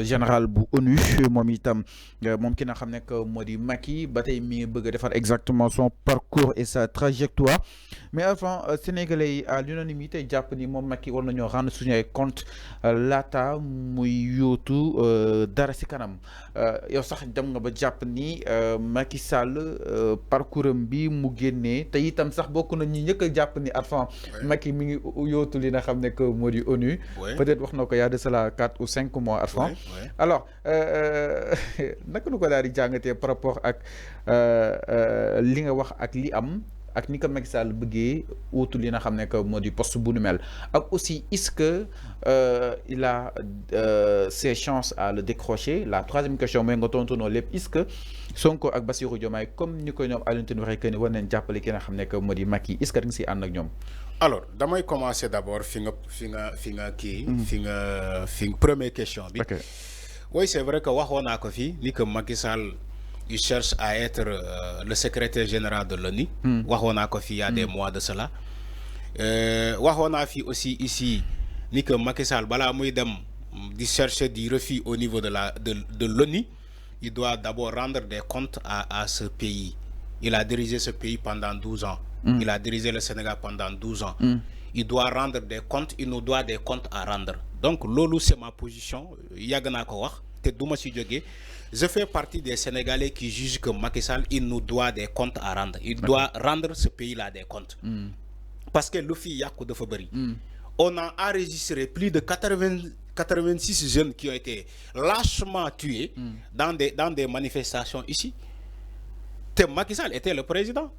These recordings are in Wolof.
général bu ONU moom itam moom ki nga xam ne que moo di Macky ba tey mi ngi bëgg a defar exactement son parcours et sa trajectoire mais avant sénégalais yi à l'unanimité jàpp ni moom Macky war nañoo rendre suñu ay compte laata muy yóotu dara si kanam yow sax dem nga ba jàpp ni Macky Sall parcours am bi mu génnee te itam sax bokk na ñi njëkk a jàpp ni avant Macky mi ngi yóotu li nga xam ne que moo di ONU peut-être wax na ko y a de cela 4 ou 5 mois avant alors naka nu ko daal di jàngatee par rapport ak li nga wax ak li am ak ni ko Macky Sall bëggee wuutu li nga xam ne que moo di poste bu nu mel ak aussi est-ce que il a ses chances à le décrocher la troisième question mooy nga tontu noo lépp est-ce que Sonko ak Bassirou Diomaye comme ni ko ñoom Alioune Tine waxee que ni war nañ jàppale ki nga xam ne que moo di Macky est-ce que da nga siy ànd ak ñoom. Alors damay commencer d'abord première question bi. Ok. Oui, c'est vrai que waxoon naa ko fii ni que Macky Sall il cherche à être le secrétaire général de l'ONU. waxoon naa ko fii il y a des mois de cela. waxoon naa fii aussi ici ni que Macky Sall balaa muy dem di chercher du refus au niveau de l'ONU, il doit d'abord rendre des comptes à ce pays. Il a dirigé ce pays pendant 12 ans. Il a dirigé le Sénégal pendant 12 ans. Il doit rendre des comptes, il nous doit des comptes à rendre. Donc, lolo, c'est ma position. Yagana ko wax, te duma si jóge. Je fais partie des Sénégalais qui jugent que Macky Sall, il nous doit des comptes à rendre. Il doit rendre ce pays-là des comptes. Parce que le fi yakou de Fabri. On a enregistré plus de 86 jeunes qui ont été lâchement tués dans des manifestations ici. Macky Sall était le président.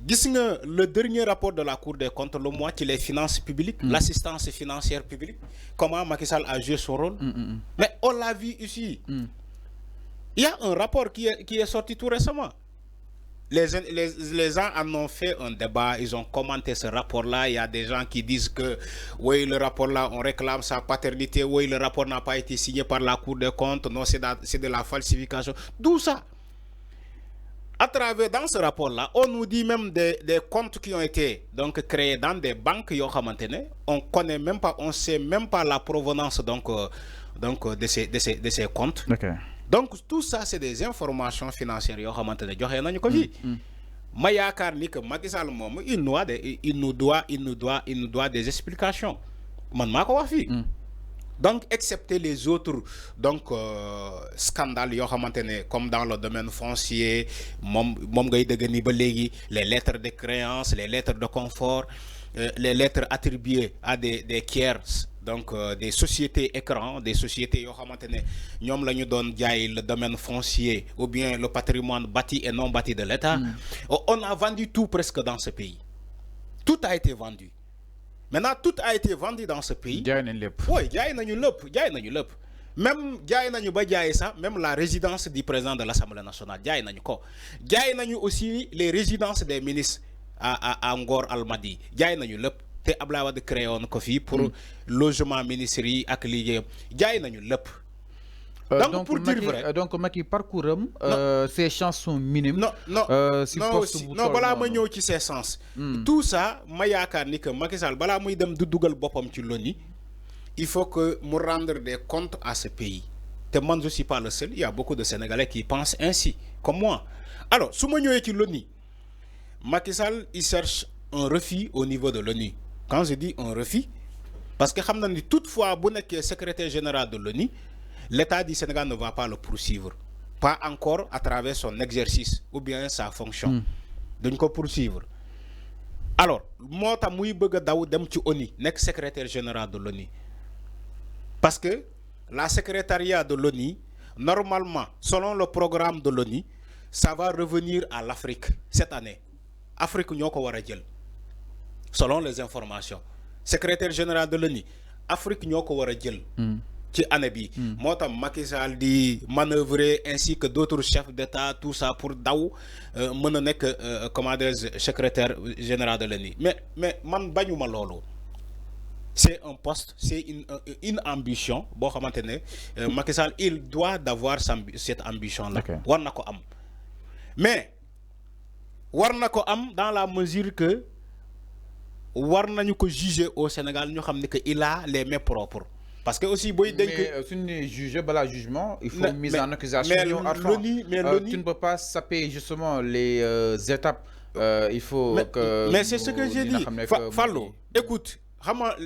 Le dernier rapport de la Cour des comptes, le mois qui les finances publiques, l'assistance financière publique, comment Macky Sall a joué son rôle. Mais on l'a vu ici. Il y a un rapport qui est sorti tout récemment. Les gens en ont fait un débat, ils ont commenté ce rapport-là. Il y a des gens qui disent que oui, le rapport-là, on réclame sa paternité. Oui, le rapport n'a pas été signé par la Cour des comptes. Non, c'est de la falsification. D'où ça? À travers, dans ce rapport-là, on nous dit même des comptes qui ont été donc créés dans des banques. On connaît même pas, on sait même pas la provenance de ces comptes. Okay. Donc tout ça, c'est des informations financières. Mayakar ni que Macky Sall il nous doit des explications. Man mako wax fi. Donc, excepté les autres scandales, comme dans le domaine foncier, les lettres de créance, les lettres de confort, les lettres attribuées à des tiers, donc des sociétés écrans, des sociétés le domaine foncier ou bien le patrimoine bâti et non bâti de l'État. On a vendu tout presque dans ce pays. Tout a été vendu. Maintenant, tout a été vendu dans ce pays. Oui, même même la résidence du président de l'Assemblée nationale. Aussi les résidences des ministres à Ngor Almadi. Te Ablawa de créer un coffee pour logement ministériel accueilli. Donc, pour dire vrai. Donc, Macky parcours, ses chances sont minimes. Non, voilà, moi, qui ses chances. Tout ça, Mayaka, ni que Macky Sall, voilà, moi, dem dougal bopam ci l'ONU. Il faut que nous rendre des comptes à ce pays. Moi, je ne suis pas le seul. Il y a beaucoup de Sénégalais qui pensent ainsi, comme moi. Alors, si moi, ci l'ONU, Macky Sall, il cherche un refus au niveau de l'ONU. Quand je dis un refus, parce que toutefois, si vous êtes secrétaire général de l'ONU, l'État du Sénégal ne va pas le poursuivre. Pas encore à travers son exercice ou bien sa fonction. Donc, poursuivre. Alors, moi, je suis ONU, secrétaire général de l'ONU. Parce que la secrétariat de l'ONU, normalement, selon le programme de l'ONU, ça va revenir à l'Afrique cette année. Afrique, nous avons selon les informations. Secrétaire général de l'ONU, Afrique, nous avons ci année bi motam Macky Sall di manœuvrer ainsi que d'autres chefs d'État tout ça pour daw meuna nek secrétaire général de l'ONU mais man bañuma lolu c'est un poste c'est une ambition bo xamantene Macky Sall il doit d'avoir cette ambition là war nako am mais war nako am dans la mesure que war nañu ko juger au Sénégal ñu xamni que il a les mains propres. Parce que aussi, boy, mais si on est jugé, bah, jugement, il faut mise en accusation. Tu ne peux pas saper justement les étapes. Il faut que. Mais c'est ce que j'ai dit. Fallo, écoute,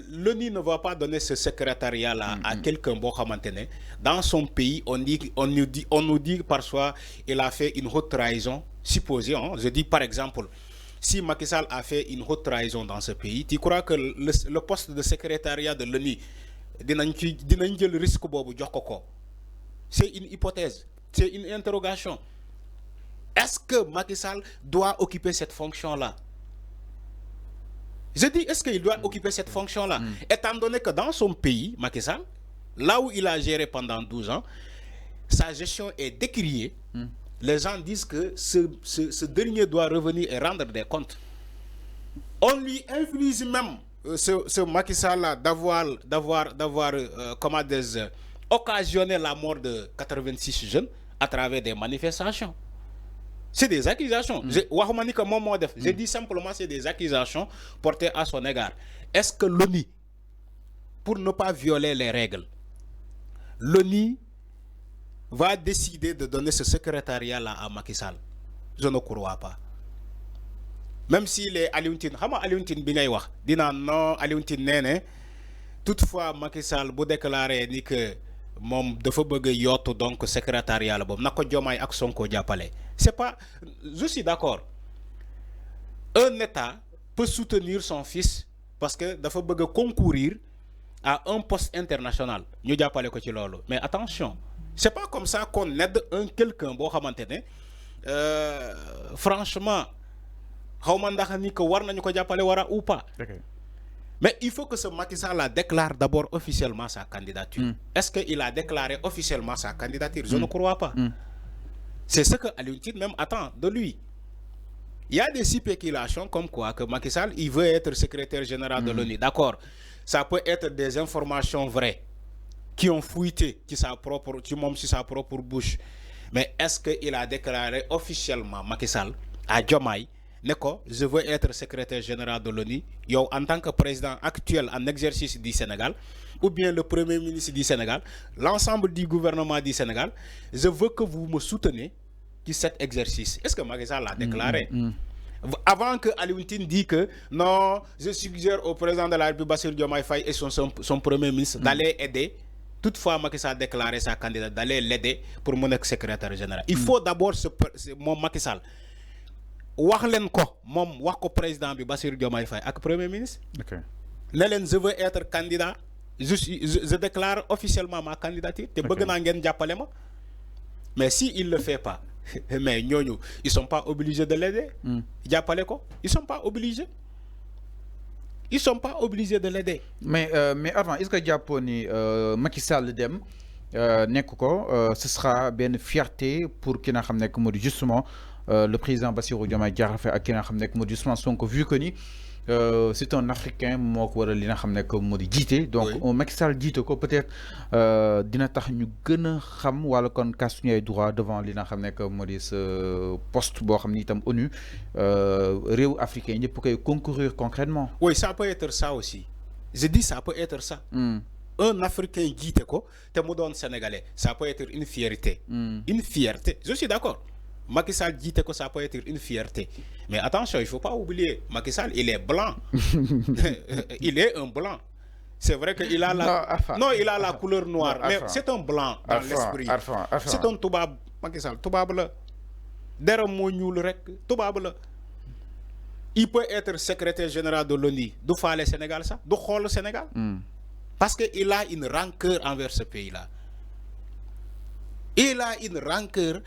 l'ONU ne va pas donner ce secrétariat-là à quelqu'un bon maintenant. Dans son pays, on nous dit parfois il a fait une haute trahison, supposée. Hein, je dis par exemple, si Macky Sall a fait une haute trahison dans ce pays, tu crois que le poste de secrétariat de l'ONU dinañ jël risque bobu jox ko? C'est une hypothèse, c'est une interrogation. Est-ce que Macky Sall doit occuper cette fonction-là? Je dis, est-ce qu'il doit occuper cette fonction-là? Étant donné que dans son pays, Macky Sall, là où il a géré pendant 12 ans, sa gestion est décriée. Les gens disent que ce dernier doit revenir et rendre des comptes. On lui inflige même ce Macky Sall-là d'avoir occasionné la mort de 86 jeunes à travers des manifestations. C'est des accusations. Je dis simplement c'est des accusations portées à son égard. Est-ce que l'ONU, pour ne pas violer les règles, l'ONU va décider de donner ce secrétariat-là à Macky Sall? Je ne crois pas. Même si les Alioune-Tine, non, Alioune-Tine, toutefois Macky Sall bu déclaré ni que mom dafa bëgg yottu donc secrétariat la bob nako Diomaye ak Sonko jappalé. C'est pas, je suis d'accord. Un État peut soutenir son fils parce que dafa bëgg concourir à un poste international. Ñu jappalé ko ci lolu. Mais attention, c'est pas comme ça qu'on aide quelqu'un bo xamantene franchement xawma ndax ni ko war nañu ko jappalé wara ou pas. Okay. Mais il faut que ce Macky Sall déclare d'abord officiellement sa candidature. Est-ce qu'il a déclaré officiellement sa candidature? Je ne crois pas. C'est ce que Alioune même attend de lui. Il y a des spéculations comme quoi que Macky Sall, il veut être secrétaire général de l'ONU. D'accord. Ça peut être des informations vraies qui ont fuité sur sa propre bouche. Mais est-ce qu'il a déclaré officiellement Macky Sall à Diomaye? Je veux être secrétaire général de l'ONU, en tant que président actuel en exercice du Sénégal, ou bien le premier ministre du Sénégal, l'ensemble du gouvernement du Sénégal, je veux que vous me souteniez dans cet exercice. Est-ce que Macky Sall l'a déclaré? Avant que Alioune-Tine dise que non, je suggère au président de la République Bassirou Diomaye Faye et son premier ministre d'aller aider. Toutefois, Macky Sall a déclaré sa candidature d'aller l'aider pour mon secrétaire général. Il faut d'abord mon Macky Sall. Wax len ko mom wax ko président bi Bassirou Diomaye Faye ak premier ministre. OK. Ne len je veux être candidat. Je déclare officiellement ma candidature. Te bëgg na ngeen jappalé ma. Mais si il le fait pas, mais ñoñu ils sont pas obligés de l'aider. Jappalé ko, ils sont pas obligés. Ils sont pas obligés de l'aider. Mais avant, est-ce que Japoni Macky Sall dem nekk ko ce sera une fierté pour ki nga xam nek modi justement le président Bassirou Diomaye Diakhar Faye ak ki nga xam nek modi justement Sonko vu que ni c'est un Africain moko waral li nga xam nek modi jité donc Macky Sall jité ko peut-être dina tax ñu gëna xam wala kon kaas suñu ay droit devant li nga xam nek modi ce poste bo xam ni itam ONU réew africain ñëpp koy concourir concrètement. Oui, ça peut être ça aussi. Je dis ça peut être ça. Un Africain jité ko te mu doon Sénégalais, ça peut être une fierté. Une fierté. Je suis d'accord. Macky Sall dit que ça peut être une fierté. Mais attention, il ne faut pas oublier, Macky Sall, il est blanc. Il est un blanc. C'est vrai qu'il a il a la couleur noire, mais c'est un blanc dans l'esprit. C'est un toubab, Macky Sall, toubab la. Dera mo ñuul rek, toubab la. Il peut être secrétaire général de l'ONU. Du faale Sénégal ça, du xol Sénégal. Parce qu'il a une rancœur envers ce pays-là. Il a une rancœur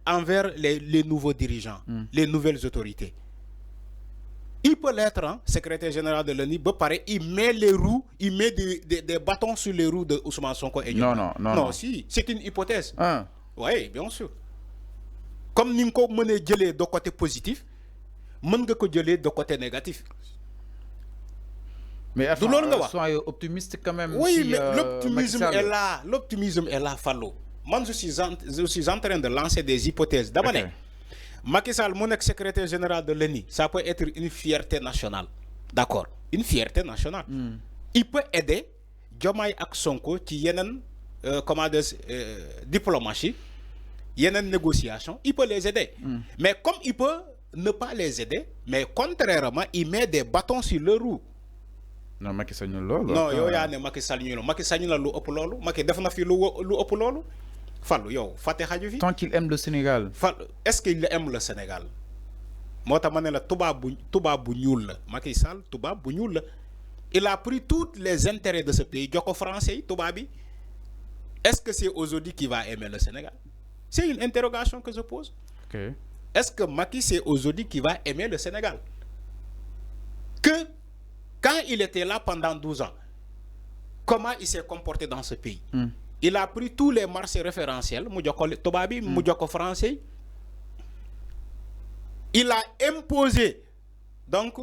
envers les nouveaux dirigeants, les nouvelles autorités. Il peut l'être, hein, secrétaire général de l'ONU, il met les roues, il met des bâtons sur les roues de Ousmane Sonko et Non, si, c'est une hypothèse. Oui, bien sûr. Comme nous avons mené de côté positif, nous avons de côté négatif. Mais soyez optimiste quand même. Oui, si, mais l'optimisme est là. L'optimisme est là, Fallo. Moi, je suis en train de lancer des hypothèses. D'abord, Macky Sall, mon ex-secrétaire général de l'ONU, ça peut être une fierté nationale. D'accord, une fierté nationale. Il peut aider Diomaye ak Sonko ci yenen comment dire diplomatie yenen négociation il peut les aider. Mais comme il peut ne pas les aider, mais contrairement il met des bâtons sur le roue. non Macky sañul loolu. non yow yaa ne Macky sañul Macky sañul la lu ëpp loolu Macky def na fi lu ëpp loolu Fallou yow fàtte xaju fi. tant qu'il aime le Sénégal. Est-ce qu'il aime le Sénégal moo tax ma ne la tubaab bu ñuul la Macky Sall tubaab bu ñuul la il a pris tous les intérêts de ce pays jox ko français yi tubaab bi est-ce que c'est aujourd'hui qu'il va aimer le Sénégal? C'est une interrogation que je pose. Okay. Est-ce que Macky c'est aujourd'hui qu'il va aimer le Sénégal? Que quand il était là pendant 12 ans, comment il s'est comporté dans ce pays? Il a pris tous les marchés référentiels, Tobabi, français. Il a imposé, donc,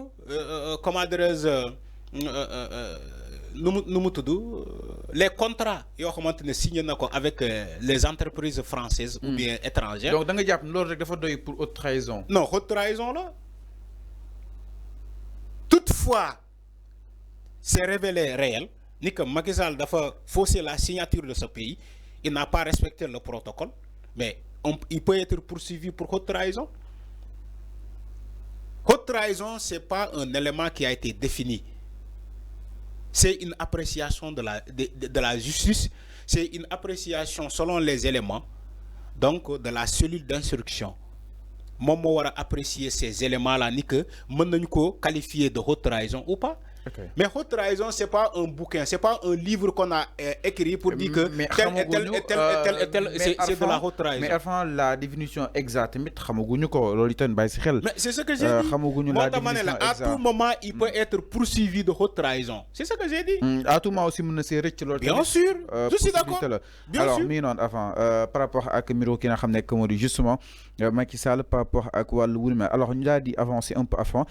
comment dirais-je, les contrats signés avec les entreprises françaises ou bien étrangères. Donc, vous avez pour haute trahison? Non, haute trahison là. Toutefois, c'est révélé réel, ni que Macky Sall a faussé la signature de ce pays, il n'a pas respecté le protocole, mais il peut être poursuivi pour haute trahison. Haute trahison, ce n'est pas un élément qui a été défini. C'est une appréciation de la justice, c'est une appréciation selon les éléments donc, de la cellule d'instruction. Moi, je vais apprécier ces éléments-là, ni que je qualifier de haute trahison ou pas. Okay. Mais haute trahison, ce n'est pas un bouquin, ce n'est pas un livre qu'on a écrit pour dire que c'est de la haute trahison. Mais enfin, la définition exacte, mais c'est ce que j'ai dit. À tout moment, il peut être poursuivi de haute trahison. C'est ce que j'ai dit. À tout moment aussi, bien sûr, je suis d'accord. Alors, avant, par rapport à Miro qui n'a justement, Macky Sall par rapport à quoi alors, on a dit avancer un peu avant.